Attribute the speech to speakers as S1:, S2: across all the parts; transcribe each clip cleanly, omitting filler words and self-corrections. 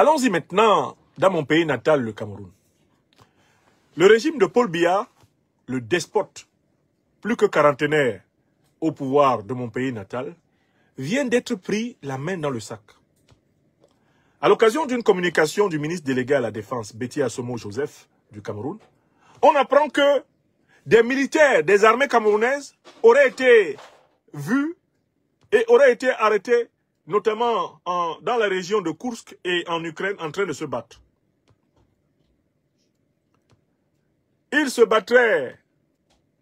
S1: Allons-y maintenant dans mon pays natal, le Cameroun. Le régime de Paul Biya, le despote, plus que quarantenaire au pouvoir de mon pays natal, vient d'être pris la main dans le sac. À l'occasion d'une communication du ministre délégué à la Défense, Betty Assomo Joseph, du Cameroun, on apprend que des militaires des armées camerounaises auraient été vus et auraient été arrêtés, notamment dans la région de Koursk et en Ukraine, en train de se battre. Ils se battraient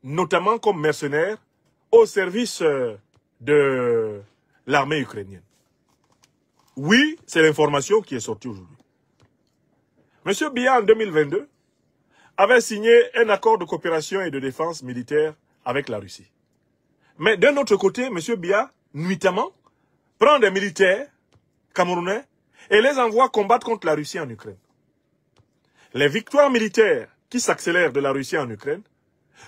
S1: notamment comme mercenaires au service de l'armée ukrainienne. Oui, c'est l'information qui est sortie aujourd'hui. M. Biya, en 2022, avait signé un accord de coopération et de défense militaire avec la Russie. Mais d'un autre côté, M. Biya, nuitamment, prend des militaires camerounais et les envoie combattre contre la Russie en Ukraine. Les victoires militaires qui s'accélèrent de la Russie en Ukraine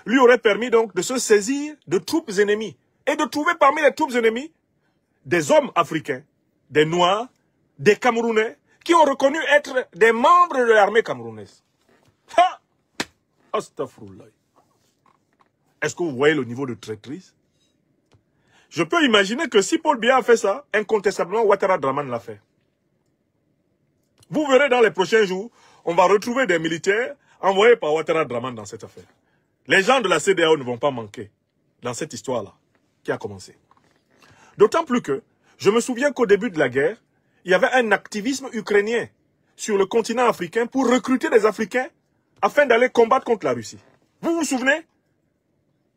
S1: lui auraient permis donc de se saisir de troupes ennemies et de trouver parmi les troupes ennemies des hommes africains, des Noirs, des Camerounais qui ont reconnu être des membres de l'armée camerounaise. Ha! Astaghfirullah. Est-ce que vous voyez le niveau de traîtrise? Je peux imaginer que si Paul Biya a fait ça, incontestablement Ouattara Draman l'a fait. Vous verrez dans les prochains jours, on va retrouver des militaires envoyés par Ouattara Draman dans cette affaire. Les gens de la CEDEAO ne vont pas manquer dans cette histoire-là qui a commencé. D'autant plus que, je me souviens qu'au début de la guerre, il y avait un activisme ukrainien sur le continent africain pour recruter des Africains afin d'aller combattre contre la Russie. Vous vous souvenez?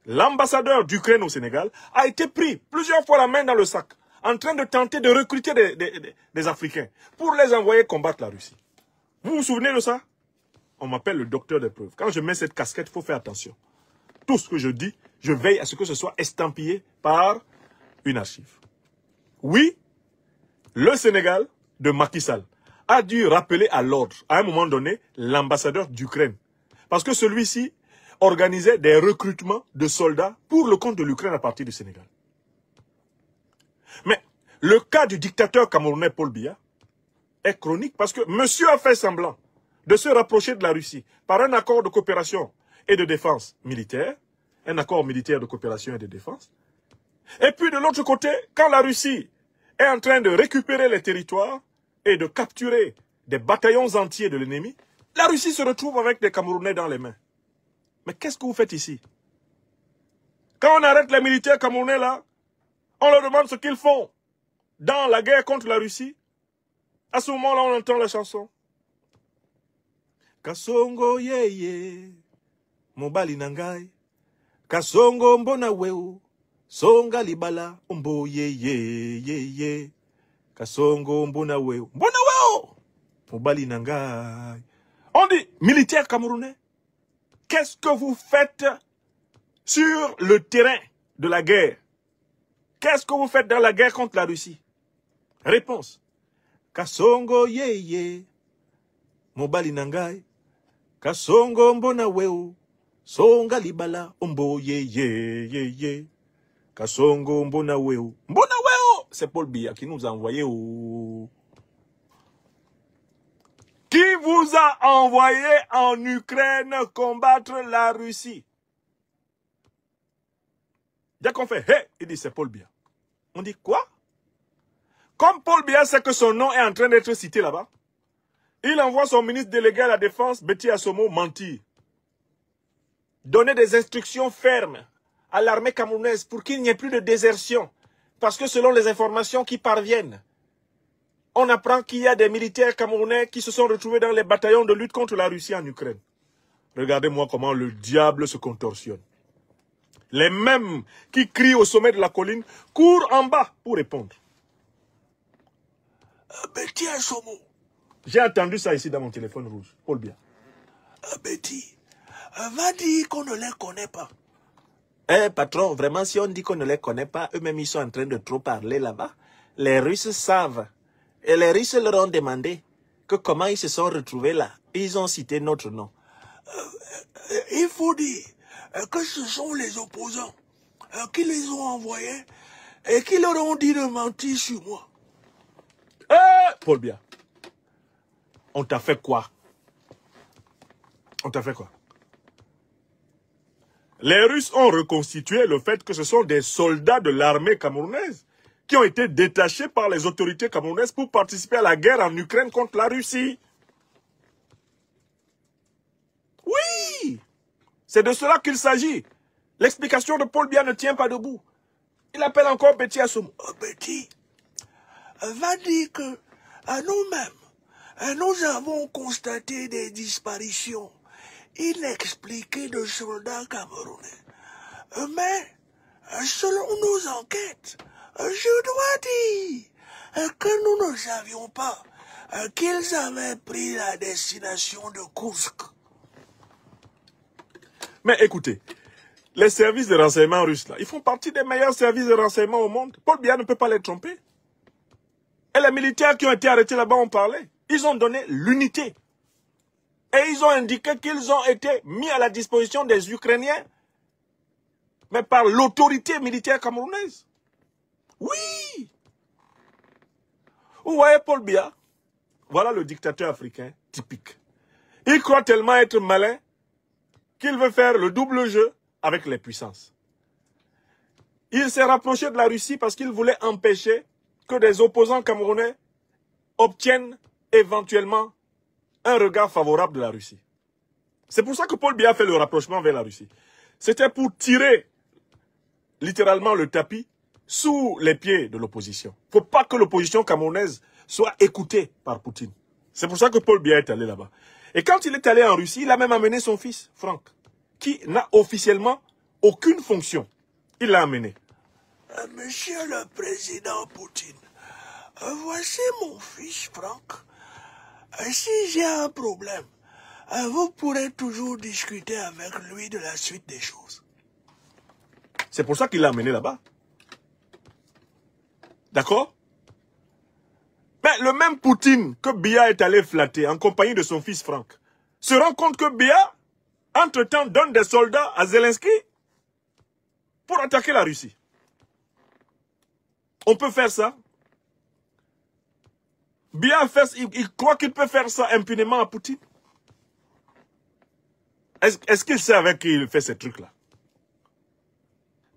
S1: L'ambassadeur d'Ukraine au Sénégal a été pris plusieurs fois la main dans le sac en train de tenter de recruter des Africains pour les envoyer combattre la Russie. Vous vous souvenez de ça? On m'appelle le docteur des preuves. Quand je mets cette casquette, il faut faire attention. Tout ce que je dis, je veille à ce que ce soit estampillé par une archive. Oui, le Sénégal de Macky Sall a dû rappeler à l'ordre, à un moment donné, l'ambassadeur d'Ukraine. Parce que celui-ci organisait des recrutements de soldats pour le compte de l'Ukraine à partir du Sénégal. Mais le cas du dictateur camerounais Paul Biya est chronique parce que monsieur a fait semblant de se rapprocher de la Russie par un accord de coopération et de défense militaire, un accord militaire de coopération et de défense. Et puis de l'autre côté, quand la Russie est en train de récupérer les territoires et de capturer des bataillons entiers de l'ennemi, la Russie se retrouve avec des Camerounais dans les mains. Mais qu'est-ce que vous faites ici? Quand on arrête les militaires camerounais là, on leur demande ce qu'ils font dans la guerre contre la Russie. À ce moment-là, on entend la chanson. Kasongo yeye, mobali nangai, kasongo mbona weu, songa libala, ombo yeye, kasongo mbona weu, mobali nangai. On dit, militaires camerounais, qu'est-ce que vous faites sur le terrain de la guerre? Qu'est-ce que vous faites dans la guerre contre la Russie? Réponse. Kasongo yeye, mobali nangai, kasongo mbona weu, songa libala, ombo yeye, kasongo mbona weu. Mbona weu, c'est Paul Biya qui nous a envoyé au... Qui vous a envoyé en Ukraine combattre la Russie? Dès qu'on fait, hey, il dit c'est Paul Biya. On dit quoi? Comme Paul Biya sait que son nom est en train d'être cité là-bas, il envoie son ministre délégué à la Défense, Betty Assomo, mentir. Donner des instructions fermes à l'armée camerounaise pour qu'il n'y ait plus de désertion. Parce que selon les informations qui parviennent, on apprend qu'il y a des militaires camerounais qui se sont retrouvés dans les bataillons de lutte contre la Russie en Ukraine. Regardez-moi comment le diable se contorsionne. Les mêmes qui crient au sommet de la colline courent en bas pour répondre. Betty Assomo. J'ai entendu ça ici dans mon téléphone rouge. Paul Biya. Betty, va dire qu'on ne les connaît pas. Eh patron, vraiment si on dit qu'on ne les connaît pas, eux-mêmes ils sont en train de trop parler là-bas. Les Russes savent. Et les Russes leur ont demandé que comment ils se sont retrouvés là. Ils ont cité notre nom. Il faut dire que ce sont les opposants qui les ont envoyés et qui leur ont dit de mentir sur moi. Paul Biya, On t'a fait quoi? On t'a fait quoi? Les Russes ont reconstitué le fait que ce sont des soldats de l'armée camerounaise qui ont été détachés par les autorités camerounaises pour participer à la guerre en Ukraine contre la Russie. Oui! C'est de cela qu'il s'agit. L'explication de Paul Biya ne tient pas debout. Il appelle encore Betty Assoum.
S2: Oh, Betty, va dire que à nous-mêmes, nous avons constaté des disparitions inexpliquées de soldats camerounais. Mais, selon nos enquêtes, je dois dire que nous ne savions pas qu'ils avaient pris la destination de Kursk.
S1: Mais écoutez, les services de renseignement russes, là, ils font partie des meilleurs services de renseignement au monde. Paul Biya ne peut pas les tromper. Et les militaires qui ont été arrêtés là-bas ont parlé. Ils ont donné l'unité. Et ils ont indiqué qu'ils ont été mis à la disposition des Ukrainiens, mais par l'autorité militaire camerounaise. Oui! Vous voyez Paul Biya, voilà le dictateur africain typique. Il croit tellement être malin qu'il veut faire le double jeu avec les puissances. Il s'est rapproché de la Russie parce qu'il voulait empêcher que des opposants camerounais obtiennent éventuellement un regard favorable de la Russie. C'est pour ça que Paul Biya fait le rapprochement vers la Russie. C'était pour tirer littéralement le tapis sous les pieds de l'opposition. Il ne faut pas que l'opposition camerounaise soit écoutée par Poutine. C'est pour ça que Paul Biya est allé là-bas. Et quand il est allé en Russie, il a même amené son fils, Franck, qui n'a officiellement aucune fonction. Il l'a amené.
S2: Monsieur le Président Poutine, voici mon fils Franck. Si j'ai un problème, vous pourrez toujours discuter avec lui de la suite des choses.
S1: C'est pour ça qu'il l'a amené là-bas. D'accord? Mais le même Poutine que Biya est allé flatter en compagnie de son fils Franck se rend compte que Biya, entre-temps, donne des soldats à Zelensky pour attaquer la Russie. On peut faire ça? Biya il croit qu'il peut faire ça impunément à Poutine? Est-ce qu'il sait avec qui il fait ces trucs-là?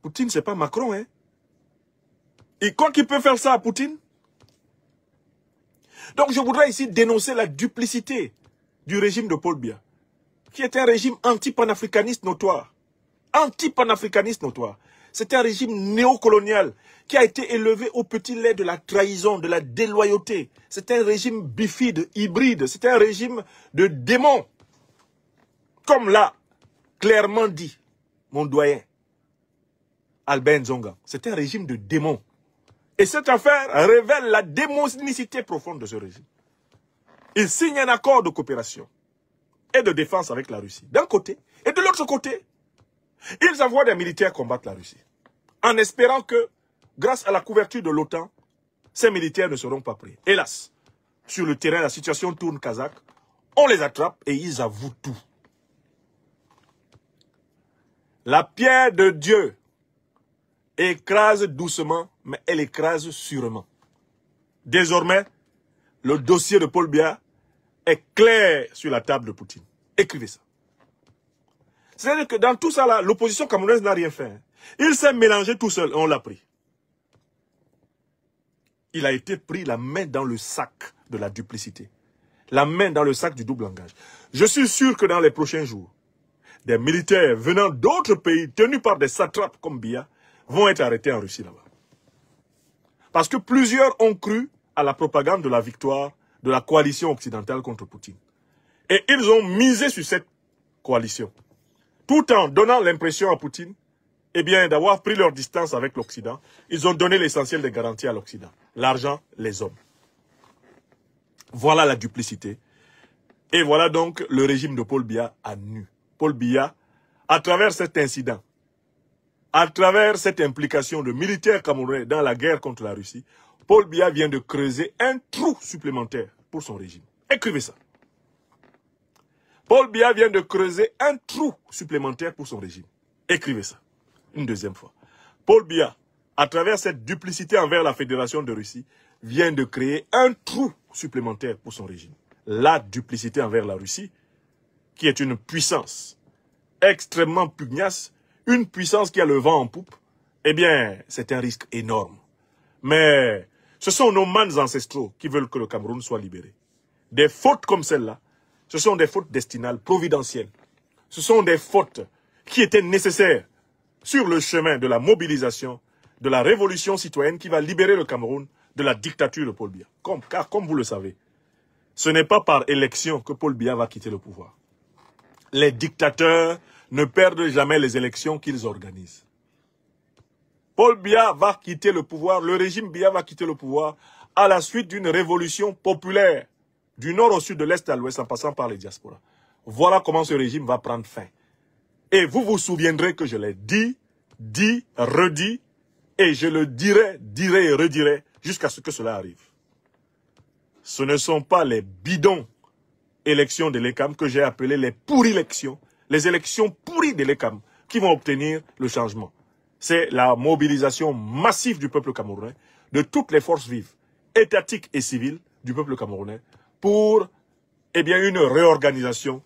S1: Poutine, c'est pas Macron, hein? Il croit qu'il peut faire ça à Poutine? Donc je voudrais ici dénoncer la duplicité du régime de Paul Biya, qui est un régime anti-panafricaniste notoire. Anti-panafricaniste notoire. C'est un régime néocolonial qui a été élevé au petit lait de la trahison, de la déloyauté. C'est un régime bifide, hybride. C'est un régime de démons. Comme l'a clairement dit mon doyen, Albert Nzonga. C'est un régime de démons. Et cette affaire révèle la démonicité profonde de ce régime. Il signe un accord de coopération et de défense avec la Russie, d'un côté. Et de l'autre côté, ils envoient des militaires combattre la Russie, en espérant que, grâce à la couverture de l'OTAN, ces militaires ne seront pas pris. Hélas, sur le terrain, la situation tourne kazakh, on les attrape et ils avouent tout. La pierre de Dieu écrase doucement, mais elle écrase sûrement. Désormais, le dossier de Paul Biya est clair sur la table de Poutine. Écrivez ça. C'est-à-dire que dans tout ça, là, l'opposition camerounaise n'a rien fait. Hein. Il s'est mélangé tout seul, on l'a pris. Il a été pris la main dans le sac de la duplicité. La main dans le sac du double langage. Je suis sûr que dans les prochains jours, des militaires venant d'autres pays, tenus par des satrapes comme Biya, vont être arrêtés en Russie là-bas. Parce que plusieurs ont cru à la propagande de la victoire de la coalition occidentale contre Poutine. Et ils ont misé sur cette coalition. Tout en donnant l'impression à Poutine, eh bien, d'avoir pris leur distance avec l'Occident, ils ont donné l'essentiel des garanties à l'Occident. L'argent, les hommes. Voilà la duplicité. Et voilà donc le régime de Paul Biya à nu. Paul Biya, à travers cet incident, à travers cette implication de militaires camerounais dans la guerre contre la Russie, Paul Biya vient de creuser un trou supplémentaire pour son régime. Écrivez ça. Paul Biya vient de creuser un trou supplémentaire pour son régime. Écrivez ça. Une deuxième fois. Paul Biya, à travers cette duplicité envers la Fédération de Russie, vient de créer un trou supplémentaire pour son régime. la duplicité envers la Russie, qui est une puissance extrêmement pugnace, une puissance qui a le vent en poupe, eh bien, c'est un risque énorme. Mais ce sont nos mânes ancestraux qui veulent que le Cameroun soit libéré. Des fautes comme celle-là, ce sont des fautes destinales, providentielles. Ce sont des fautes qui étaient nécessaires sur le chemin de la mobilisation, de la révolution citoyenne qui va libérer le Cameroun de la dictature de Paul Biya. Car comme vous le savez, ce n'est pas par élection que Paul Biya va quitter le pouvoir. Les dictateurs ne perdent jamais les élections qu'ils organisent. Paul Biya va quitter le pouvoir, le régime Biya va quitter le pouvoir à la suite d'une révolution populaire du nord au sud, de l'est à l'ouest, en passant par les diasporas. Voilà comment ce régime va prendre fin. Et vous vous souviendrez que je l'ai dit, redit, et je le dirai et redirai jusqu'à ce que cela arrive. Ce ne sont pas les bidons élections de l'ECAM que j'ai appelées les pourri-élections, les élections pourries de l'ECAM qui vont obtenir le changement. C'est la mobilisation massive du peuple camerounais, de toutes les forces vives, étatiques et civiles du peuple camerounais, pour une réorganisation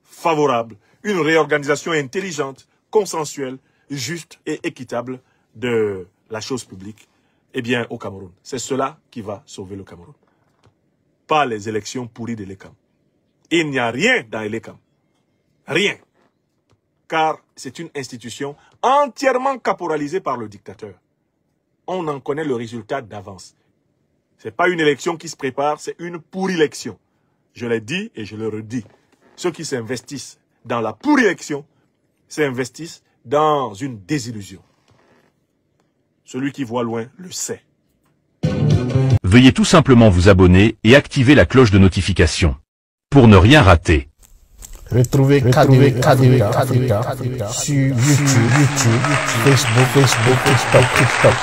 S1: favorable, une réorganisation intelligente, consensuelle, juste et équitable de la chose publique au Cameroun. C'est cela qui va sauver le Cameroun. Pas les élections pourries de l'ECAM. Il n'y a rien dans l'ECAM. Rien. Car c'est une institution entièrement caporalisée par le dictateur. On en connaît le résultat d'avance. Ce n'est pas une élection qui se prépare, c'est une pourri-élection. Je l'ai dit et je le redis. Ceux qui s'investissent dans la pourri-élection s'investissent dans une désillusion. Celui qui voit loin le sait.
S3: Veuillez tout simplement vous abonner et activer la cloche de notification pour ne rien rater.
S4: Retrouvez KDV Africa sur YouTube, Facebook, TikTok.